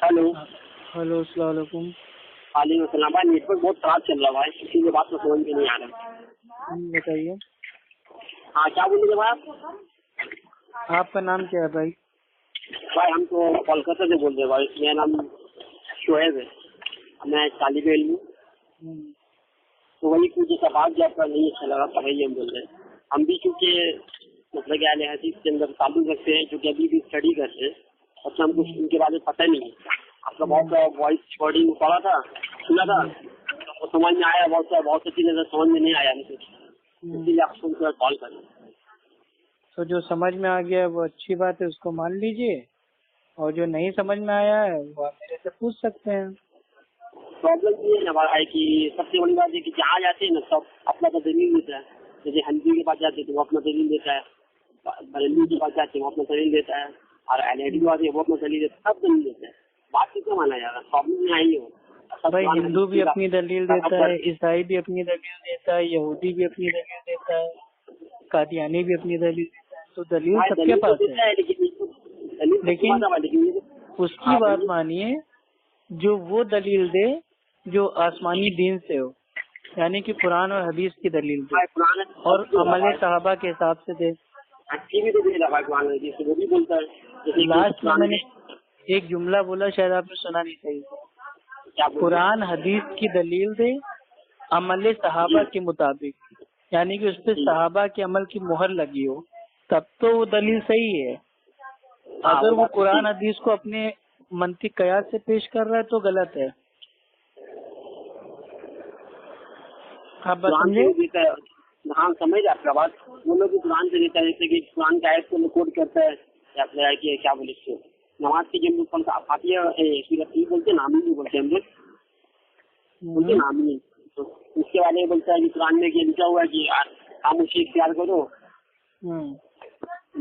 Hello hello, अस्सलाम वालेकुम। वालेकुम अस्सलाम। भाई नेटवर्क बहुत खराब चल रहा है भाई, इसीलिए बात को समझ में नहीं आ रहा। बताइए, हाँ क्या बोलिए भाई आप? आपका नाम क्या है भाई? भाई हम तो कोलकाता से बोल रहे हैं भाई, मेरा नाम शोएब है, मैं तालिब इल्म हूँ। तो वही कुछ सवाल जो आपका नहीं अच्छा लगा था वही हम बोल रहे हैं। हम भी क्योंकि मतलब क्या है हदीस के अंदर ताल्लुक रखते हैं, क्योंकि अभी भी स्टडी करते हैं और हमको उनके बारे में पता नहीं है। आपका बहुत सा वॉइस रिकॉर्डिंग पढ़ा था, सुना था, तो समझ में आया, बहुत सी चीजें समझ में नहीं आया मुझे, इसीलिए आपको उनका कॉल करें। तो जो समझ में आ गया वो अच्छी बात है, उसको मान लीजिए, और जो नहीं समझ में आया है वो आप मेरे से पूछ सकते हैं। प्रॉब्लम ये है ना भाई कि सबसे बड़ी बात है कि जहाँ जाते हैं ना सब अपना तो दलील देता है। जैसे हनफी के पास जाते हैं तो वो अपना दलील देता है, बरेलवी के पास जाते हैं वो अपना दलील देता है, और एनआईडी के पास वो अपना दलील देता है, सब दलील देता है। बात की क्यों माना जा रहा है? प्रॉब्लम में आई हो भाई, हिंदू भी अपनी दलील देता है, ईसाई भी अपनी दलील देता है, यहूदी भी अपनी दलील देता है, कादियानी भी अपनी दलील देता है। तो दलील सबके पास है, लेकिन उसकी बात मानिए जो वो दलील दे जो आसमानी दीन से हो, यानी कि कुरान और हदीस की दलील दे और अमल सहाबा के हिसाब से दे। लास्ट में मैंने एक जुमला बोला, शायद आपने सुना नहीं सही। कुरान हदीस की दलील दे अमल सहाबा के मुताबिक, यानी कि उस पर सहाबा के अमल की मुहर लगी हो, तब तो वो दलील सही है। अगर वो कुरान हदीस को अपने मंतिक कयास से पेश कर रहा है तो गलत है। आप बात समझे? हाँ समझ आपका बात। वो लोग कुरान से देता है, जैसे कि कुरान का आयत को कोट करता है, या फिर कि क्या बोले इसको, नमाज के जब लोग फातिहा बोलते हैं, नामी भी बोलते हैं हम लोग, बोलते नामी, तो उसके बारे में बोलता है कि कुरान में ये लिखा हुआ है कि खामोशी इख्तियार करो।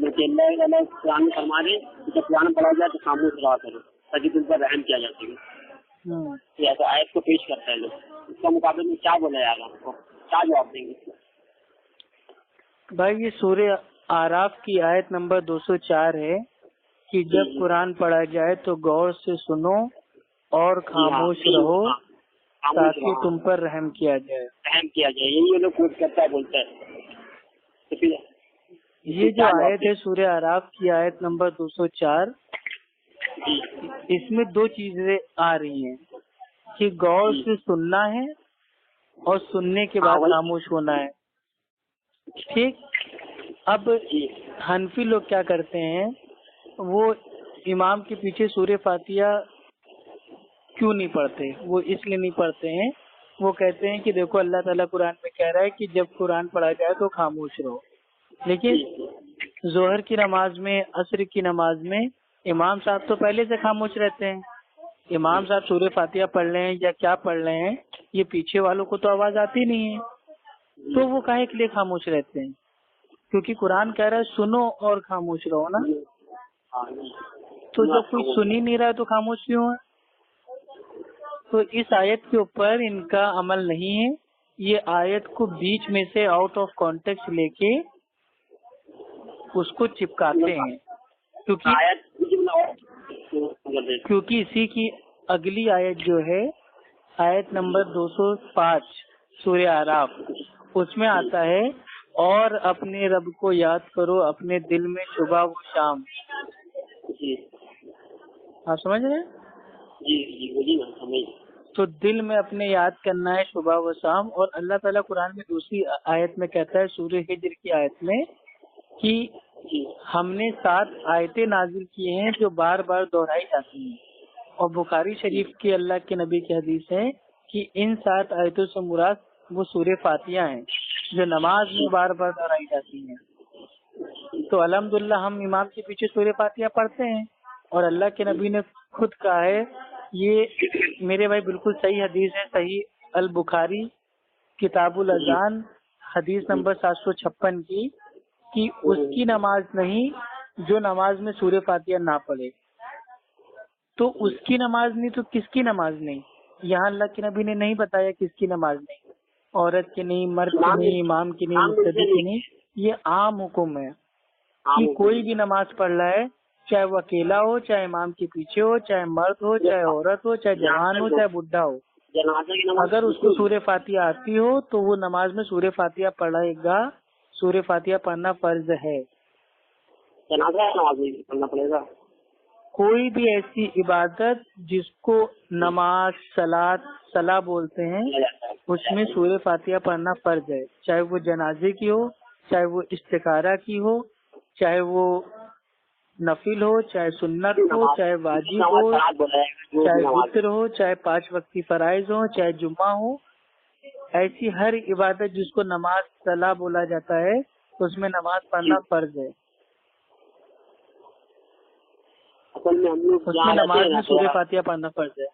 कुरान में फरमा दे जब कुरान पढ़ा जाए तो खामोश रहा करो ताकि तुम पर रहम किया जा सके। तो आयत को पेश करता है लोग, इसका मुकाबले में क्या बोला जाएगा, आपको क्या जवाब देंगे? भाई ये सूरह आराफ की आयत नंबर 204 है कि जब कुरान पढ़ा जाए तो गौर से सुनो और खामोश रहो ताकि तुम पर रहम किया जाए। यही लोग कोट करता है, बोलता है। तो फिर ये जो आयत है सूरह आराफ की आयत नंबर 204, इसमें दो चीजें आ रही हैं कि गौर से सुनना है और सुनने के बाद खामोश होना है। ठीक। अब हनफी लोग क्या करते हैं, वो इमाम के पीछे सूरह फातिहा क्यों नहीं पढ़ते? वो इसलिए नहीं पढ़ते हैं, वो कहते हैं कि देखो अल्लाह ताला कुरान में कह रहा है कि जब कुरान पढ़ा जाए तो खामोश रहो, लेकिन जोहर की नमाज में, असर की नमाज में इमाम साहब तो पहले से खामोश रहते हैं। इमाम साहब सूरह फातिहा पढ़ रहे हैं या क्या पढ़ रहे हैं, ये पीछे वालों को तो आवाज आती नहीं है, तो वो काहे के लिए खामोश रहते हैं? क्योंकि कुरान कह रहा है सुनो और खामोश रहो ना। तो जब कोई सुन ही नहीं रहा है तो खामोश क्यों है? तो इस आयत के ऊपर इनका अमल नहीं है। ये आयत को बीच में से आउट ऑफ कॉन्टेक्स्ट लेके उसको चिपकाते हैं, क्योंकि इसी की अगली आयत जो है आयत नंबर 205 सूरह आराफ, उसमें आता है और अपने रब को याद करो अपने दिल में सुबह व शाम। आप समझ रहे हैं? जी। तो दिल में अपने याद करना है सुबह व शाम। और अल्लाह ताला कुरान में दूसरी आयत में कहता है सूरह हिज्र की आयत में कि हमने 7 आयतें नाजिल की हैं जो बार बार दोहराई जाती हैं। और बुखारी शरीफ की अल्लाह के नबी की हदीस है कि इन 7 आयतों से मुराद वो सूरह फातिहा है जो नमाज में बार बार दोहराई जाती हैं। तो अल्हम्दुलिल्लाह हम इमाम के पीछे सूरह फातिहा पढ़ते हैं, और अल्लाह के नबी ने खुद कहा है, ये मेरे भाई बिल्कुल सही हदीस है, सही अल बुखारी किताबुल अजान हदीस नंबर 756 की, कि उसकी नमाज नहीं जो नमाज में सूरह फातिहा ना पढ़े। तो उसकी नमाज नहीं तो किसकी नमाज नहीं? यहाँ अल्लाह के नबी ने नहीं बताया किसकी नमाज नहीं, औरत की नहीं, मर्द की नहीं, इमाम की नहीं, मुक्तदी की नहीं। ये आम हुक्म है कि कोई भी नमाज पढ़ रहा है چاہے وہ اکیلا ہو، چاہے امام کے پیچھے ہو، چاہے مرد ہو، چاہے عورت ہو، چاہے جوان ہو، چاہے بڈھا ہو، جنازے کی نماز اگر اس کو سورہ فاتحہ آتی ہو تو وہ نماز میں سورہ فاتحہ پڑھے گا. سورہ فاتحہ پڑھنا فرض ہے. جنازہ کی نماز نہیں پڑھنا پڑے گا. کوئی بھی ایسی عبادت جس کو نماز صلاح بولتے ہیں اس میں سورہ فاتحہ پڑھنا فرض ہے، چاہے وہ جنازے کی ہو، چاہے وہ استخارہ کی ہو، چاہے وہ نفل ہو، چاہے سنت ہو، چاہے واجب ہو، چاہے وتر ہو، چاہے 5 وقتی فرائض ہو، چاہے جمعہ ہو. ایسی ہر عبادت جس کو نماز صلاح بولا جاتا ہے اس میں نماز پڑھنا فرض ہے. اصل میں ہم لوگ اس میں نماز میں سورہ فاتحہ پڑھنا فرض ہے.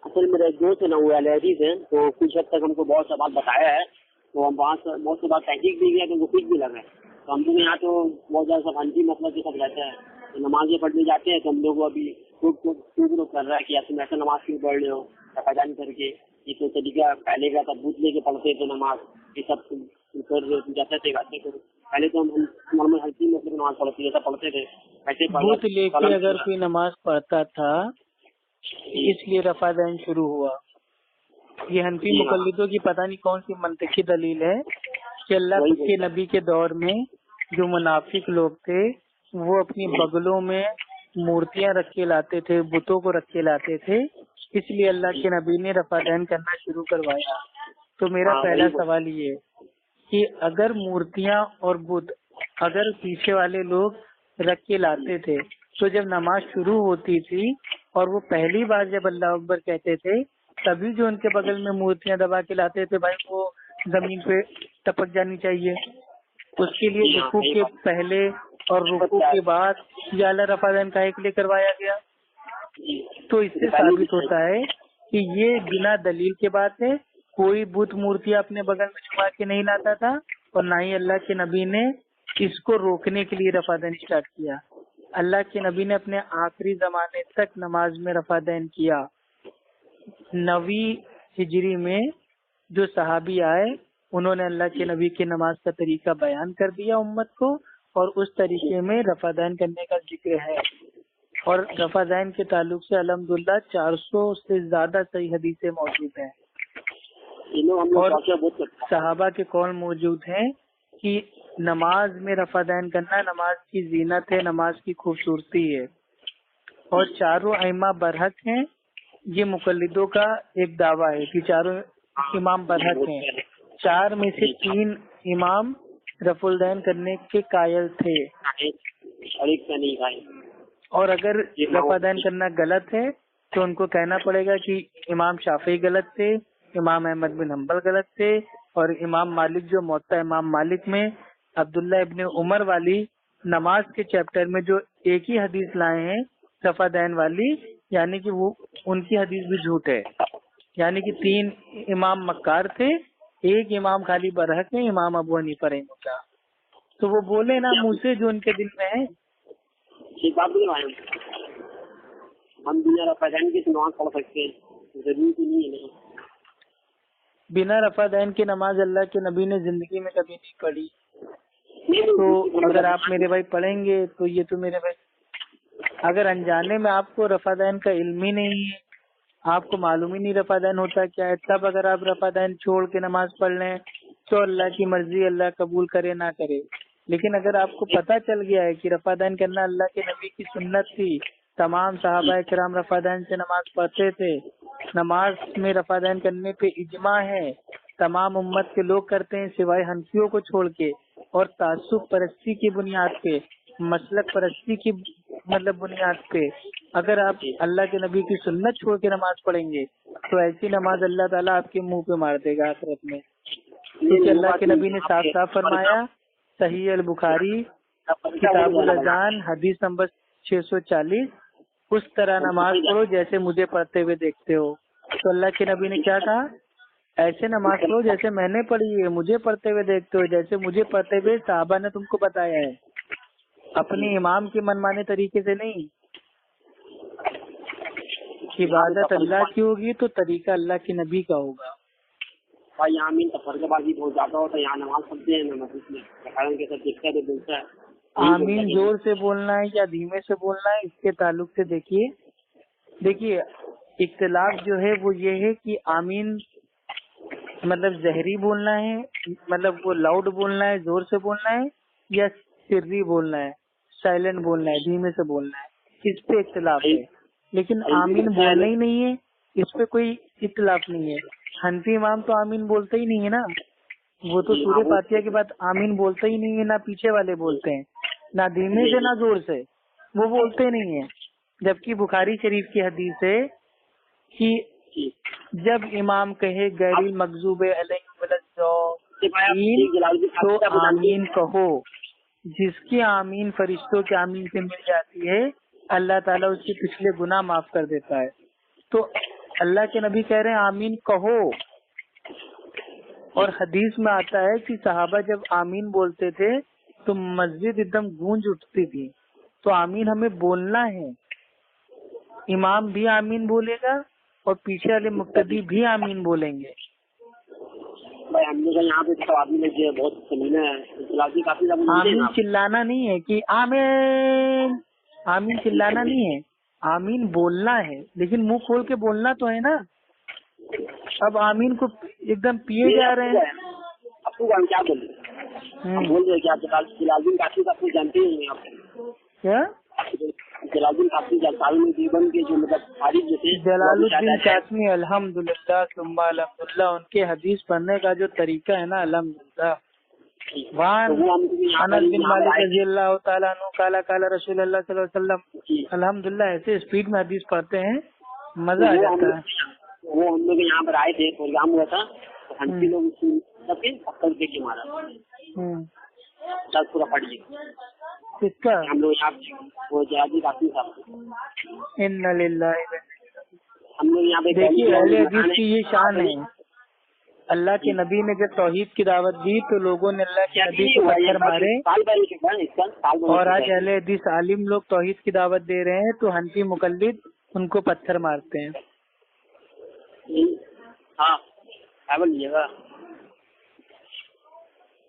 اصل میرے دوست ہے نا وہ اہل حدیث ہیں، تو کچھ حد تک ہم کو بہت سا بات بتایا ہے، تو ہم وہاں سے بہت سی بات تحقیق بھی کیا تو ہم کو کچھ بھی لگا ہے. تو ہم لوگ یہاں تو بہت زیادہ سب حنفی مسئلہ کے سب رہتا ہے، تو نمازیں پڑھنے جاتے ہیں تو ہم لوگ ابھی خوب کر رہا ہے کہ تم ایسا نماز کیوں پڑھ رہے ہو تفاجان کر کے. یہ تو طریقہ پہلے کا تب بوت لے کے پڑھتے تھے نماز، یہ سب کر رہے ہو جاتے تھے گاتے تھے. پہلے تو ہم نارمل حنفی مسئلے کی نماز پڑھتے جیسا پڑھتے تھے ایسے بت لے کے اگر کوئی نماز پڑھتا تھا اس لیے رفع دین شروع ہوا. یہ حنفی مقلدوں کی پتہ نہیں کون سی منطقی دلیل ہے کہ اللہ کے نبی کے دور میں جو منافق لوگ تھے وہ اپنی بغلوں میں مورتیاں رکھ کے لاتے تھے، بتوں کو رکھ کے لاتے تھے، اس لیے اللہ کے نبی نے رفع دین کرنا شروع کروایا. تو میرا پہلا سوال یہ ہے کہ اگر مورتیاں اور بت اگر پیچھے والے لوگ رکھ کے لاتے تھے تو جب نماز شروع ہوتی تھی اور وہ پہلی بار جب اللہ اکبر کہتے تھے تبھی جو ان کے بغل میں مورتیاں دبا کے لاتے تھے بھائی وہ زمین پہ ٹپک جانی چاہیے. اس کے لیے رکوع کے پہلے اور رکوع کے بعد یا اللہ رفع دین کاہے کے لیے کروایا گیا؟ تو اس سے ثابت ہوتا ہے کہ یہ بنا دلیل کے بات ہے. کوئی بت مورتیاں اپنے بغل میں چھپا کے نہیں لاتا تھا اور نہ ہی اللہ کے نبی نے اس کو روکنے کے لیے رفع دین اسٹارٹ کیا. اللہ کے نبی نے اپنے آخری زمانے تک نماز میں رفع دین کیا. 9ویں ہجری میں جو صحابی آئے انہوں نے اللہ کے نبی کی نماز کا طریقہ بیان کر دیا امت کو، اور اس طریقے میں رفع دین کرنے کا ذکر ہے. اور رفع دین کے تعلق سے الحمدللہ 400 سے زیادہ صحیح حدیثیں موجود ہیں اور صحابہ کے قول موجود ہیں کہ نماز میں رفع دین کرنا نماز کی زینت ہے، نماز کی خوبصورتی ہے. اور چاروں ائمہ برحق ہیں. یہ مقلدوں کا ایک دعویٰ ہے کہ چاروں امام برحق ہیں. 4 میں سے 3 امام رفع الدین کرنے کے قائل تھے، اور اگر رفع دین کرنا غلط ہے تو ان کو کہنا پڑے گا کہ امام شافعی غلط تھے، امام احمد بن حنبل غلط تھے، اور امام مالک جو موطا امام مالک میں عبداللہ ابن عمر والی نماز کے چیپٹر میں جو ایک ہی حدیث لائے ہیں رفع دین والی، یعنی کہ وہ ان کی حدیث بھی جھوٹ ہے. یعنی کہ 3 امام مکار تھے، ایک امام خالی برحق ہے، امام ابو حنیفہ رحمہ اللہ. تو وہ بولے نا منہ سے جو ان کے دل میں ہے. ہم بنا رفع دین کی نماز پڑھ سکتے ہیں، ضروری نہیں ہے. بنا رفع دین کی نماز اللہ کے نبی نے زندگی میں کبھی نہیں پڑھی. تو اگر آپ میرے بھائی پڑھیں گے تو یہ تو میرے بھائی اگر انجانے میں آپ کو رفع دین کا علم ہی نہیں ہے، آپ کو معلوم ہی نہیں رفع دین ہوتا کیا ہے، تب اگر آپ رفع دین چھوڑ کے نماز پڑھ لیں تو اللہ کی مرضی، اللہ قبول کرے نہ کرے. لیکن اگر آپ کو پتہ چل گیا ہے کہ رفع دین کرنا اللہ کے نبی کی سنت تھی، تمام صحابہ کرام رفع دین سے نماز پڑھتے تھے، نماز میں رفع دین کرنے پہ اجماع ہے، تمام امت کے لوگ کرتے ہیں سوائے حنفیوں کو چھوڑ کے، اور تعصب پرستی کی بنیاد پہ، مسلک پرستی کی بنیاد پہ اگر آپ اللہ کے نبی کی سنت چھوڑ کے نماز پڑھیں گے تو ایسی نماز اللہ تعالیٰ آپ کے منہ پہ مار دے گا آخرت میں. کیونکہ اللہ کے نبی نے صاف صاف فرمایا، صحیح البخاری کتاب الاذان حدیث نمبر 640، اس طرح نماز پڑھو جیسے مجھے پڑھتے ہوئے دیکھتے ہو. تو اللہ کے نبی نے کیا کہا؟ ایسے نماز پڑھو جیسے میں نے پڑھی ہے، مجھے پڑھتے ہوئے دیکھتے ہو، جیسے مجھے پڑھتے ہوئے صحابہ نے تم کو بتایا ہے، اپنے امام کے من مانے طریقے سے نہیں. عبادت اللہ کی ہوگی تو طریقہ اللہ کے نبی کا ہوگا. بھائی یہاں میں فرق بازی بہت زیادہ ہوتا ہے، یہاں نماز پڑھتے ہیں نا مسجد میں کے ساتھ دیکھتا ہے تو بولتا ہے आमीन जोर से बोलना है या धीमे से बोलना है, इसके ताल्लुक से देखिए इख्तिलाफ जो है वो ये है कि आमीन मतलब जहरी बोलना है, मतलब वो लाउड बोलना है, जोर से बोलना है, या सिर्री बोलना है, साइलेंट बोलना है, धीमे से बोलना है, इस पे इख्तिलाफ है। लेकिन आमीन बोलना ही नहीं है, इस पे कोई इख्तिलाफ नहीं है। हनफी इमाम तो आमीन बोलते ही नहीं है ना, वो तो सूरह फातिहा के बाद आमीन बोलते ही नहीं है, ना पीछे वाले बोलते हैं, ना धीमे से ना जोर से, वो बोलते नहीं है। जबकि बुखारी शरीफ की हदीस है कि जब इमाम कहे गैरिल मगजूबे अलैहिम वलद्दॉलीन तो आमीन कहो। जिसकी आमीन फरिश्तों के आमीन से मिल जाती है, अल्लाह ताला उसके पिछले गुनाह माफ कर देता है। तो अल्लाह के नबी कह रहे हैं आमीन कहो। और हदीस में आता है कि सहाबा जब आमीन बोलते थे तो मस्जिद एकदम गूंज उठती थी। तो आमीन हमें बोलना है, इमाम भी आमीन बोलेगा और पीछे वाले मुक्तदी भी आमीन बोलेंगे। भाई हम लोग यहाँ पे तो आदमी जो बहुत काफी आमीन चिल्लाना नहीं है कि आमीन, आमीन चिल्लाना नहीं है, आमीन बोलना है, लेकिन मुंह खोल के बोलना तो है ना। अब आमीन को एकदम पिए जा रहे हैं। आपको हम क्या बोले, हम बोल रहे क्या जलालुद्दीन काशी का आपको जानते ही नहीं आप क्या? जलालुद्दीन काशी में जीवन के जो मतलब तारीफ जो थे जलालुद्दीन कासमी अल्हम्दुलिल्लाह सुम्मा अल्हम्दुलिल्लाह, उनके हदीस पढ़ने का जो तरीका है ना अल्हम्दुलिल्लाह। अनस बिन मालिक रज़ियल्लाहु ताला अन्हु काला काला रसूलुल्लाह सल्लल्लाहु अलैहि वसल्लम, अल्हम्दुलिल्लाह ऐसे स्पीड में हदीस पढ़ते हैं, मजा आ जाता है। वो हम लोग यहाँ पर आए थे, प्रोग्राम हुआ था, तो हंसी लोग पकड़ के मारा, दस पूरा पड़ गया। किसका? हम लोग यहाँ वो जलालुद्दीन काशी साहब। इन्ना लिल्लाहि व हम लोग यहाँ पे देखिए अहले हदीस की ये शान है। अल्लाह के नबी ने जब तौहीद की दावत दी तो लोगों ने अल्लाह के नबी को पत्थर मारे, और आज अहले हदीस आलिम लोग तौहीद की दावत दे रहे हैं तो हनफी मुकल्लिद उनको पत्थर मारते हैं।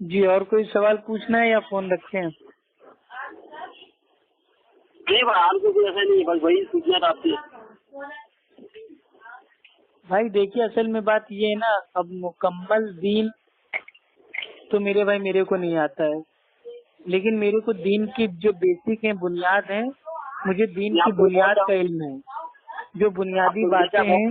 जी और कोई सवाल पूछना है या फोन रखे हैं? नहीं ऐसा नहीं, बस वही पूछना था आपसे। भाई देखिए असल में बात ये है ना, अब मुकम्मल दीन तो मेरे को नहीं आता है, लेकिन मेरे को दीन की जो बेसिक है, बुनियाद है, मुझे दीन की बुनियाद का इल्म है। जो बुनियादी बातें हैं,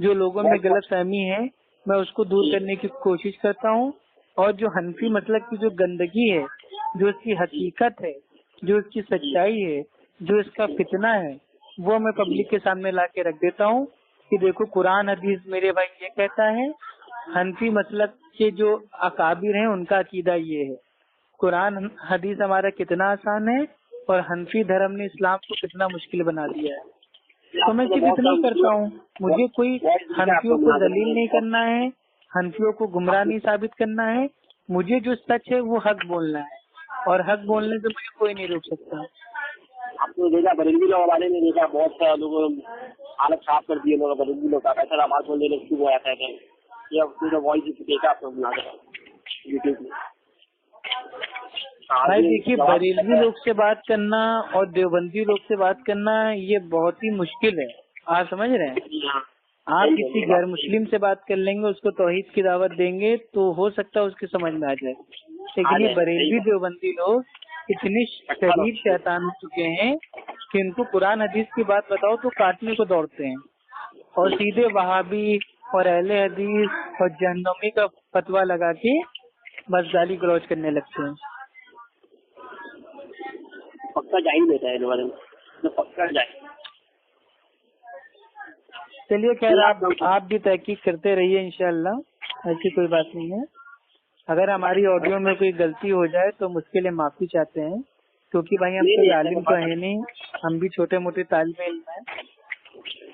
जो लोगों में गलत फहमी है, मैं उसको दूर करने की कोशिश करता हूँ। और जो हनफी मतलब की जो गंदगी है, जो इसकी हकीकत है, जो इसकी सच्चाई है, जो इसका फितना है, वो मैं पब्लिक के सामने ला के रख देता हूँ कि देखो कुरान हदीस मेरे भाई ये कहता है। हनफी मसलक के जो अकाबिर हैं उनका अकीदा ये है। कुरान हदीस हमारा कितना आसान है और हनफी धर्म ने इस्लाम को कितना मुश्किल बना दिया है। तो मैं सिर्फ इतना ही करता हूँ, मुझे कोई हनफियों को दलील नहीं करना है, हनफियों को गुमराह नहीं साबित करना है। मुझे जो सच है वो हक बोलना है, और हक बोलने से मुझे कोई नहीं रोक सकता। आपने देखा बरेलवी लोग वाले ने देखा, बहुत सारे लोगों हालत साफ कर दिए लोग, बरेलवी लोग का ऐसा आवाज बोलने लगे शुरू हो जाता है। ये अपने वॉइस देखा आपने बना यूट्यूब में। भाई देखिए बरेलवी लोग से बात करना और देवबंदी लोग से बात करना ये बहुत ही मुश्किल है, आप समझ रहे हैं। आप किसी गैर मुस्लिम से बात कर लेंगे, उसको तौहीद की दावत देंगे तो हो सकता है उसके समझ में आ जाए, लेकिन ये बरेलवी देवबंदी लोग इतने शदीद शैतान हो चुके हैं कि इनको कुरान हदीस की बात बताओ तो काटने को दौड़ते हैं, और सीधे वहाबी और अहले हदीस और जहन्नमी का फतवा लगा के बस गाली गलौज करने लगते हैं। पक्का जा ही देता है तो पक्का जाए। चलिए खैर आप भी तहकीक करते रहिए, इंशाअल्लाह, ऐसी कोई बात नहीं है। अगर हमारी ऑडियो में कोई गलती हो जाए तो मुझके लिए माफी चाहते हैं, क्योंकि भाई हम कोई आलिम तो है नहीं, हम भी छोटे मोटे तालिब इल्म हैं।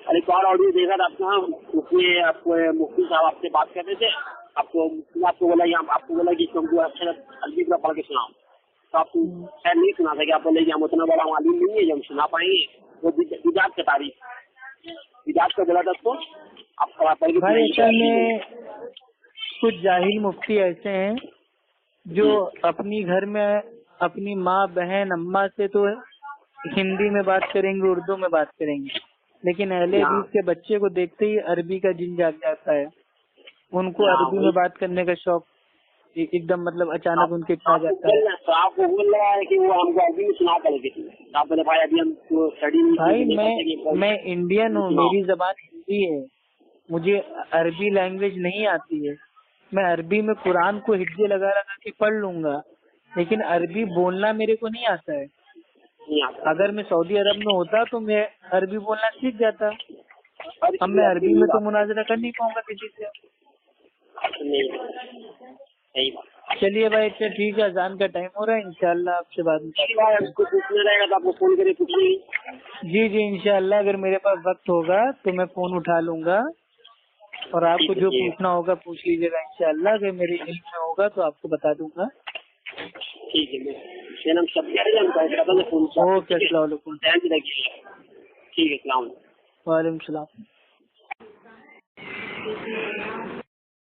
अरे एक और ऑडियो देखा था आपका, उसमें आपको मुफ्ती साहब आपसे बात करते थे, आपको बोला कि तुमको अच्छा अलविदा पढ़ के सुनाओ, तो आप शायद नहीं सुना था कि आप बोले कि हम उतना बड़ा मालूम नहीं है जो हम सुना पाएंगे। वो बिजात का तारीफ बिजात का बोला था उसको आप भाई। असल में कुछ जाहिल मुफ्ती ऐसे हैं जो अपनी घर में اپنی ماں بہن اماں سے تو ہندی میں بات کریں گے، اردو میں بات کریں گے، لیکن اہل حدیث کے بچے کو دیکھتے ہی عربی کا جن جاگ جاتا ہے، ان کو عربی میں بات کرنے کا شوق ایک دم مطلب اچانک ان کے کھا جاتا ہے. آپ کو بول رہا ہے کہ وہ ہم کو عربی میں سنا پڑے گی. آپ بولے بھائی ابھی ہم کو اسٹڈی بھائی میں انڈین ہوں، میری زبان ہندی ہے، مجھے عربی لینگویج نہیں آتی ہے. میں عربی میں قرآن کو ہجے لگا لگا کے پڑھ لوں گا، لیکن عربی بولنا میرے کو نہیں آتا ہے. اگر میں سعودی عرب میں ہوتا تو میں عربی بولنا سیکھ جاتا. اب میں عربی میں تو مناظرہ کر نہیں پاؤں گا کسی سے. چلیے بھائی، اچھا ٹھیک ہے، اذان کا ٹائم ہو رہا ہے، انشاءاللہ آپ سے بعد میں پوچھنا رہے گا تو آپ کو فون کرے پوچھ لیں گے. جی انشاءاللہ اگر میرے پاس وقت ہوگا تو میں فون اٹھا لوں گا، اور آپ کو جو پوچھنا ہوگا پوچھ لیجیے گا انشاءاللہ. اگر میرے علم میں ہوگا تو آپ کو بتا دوں گا. ٹھیک ہے، میرا نام شبیر ہے. اوکے، السلام علیکم. ٹھیک ہے، السلام علیکم. وعلیکم السلام.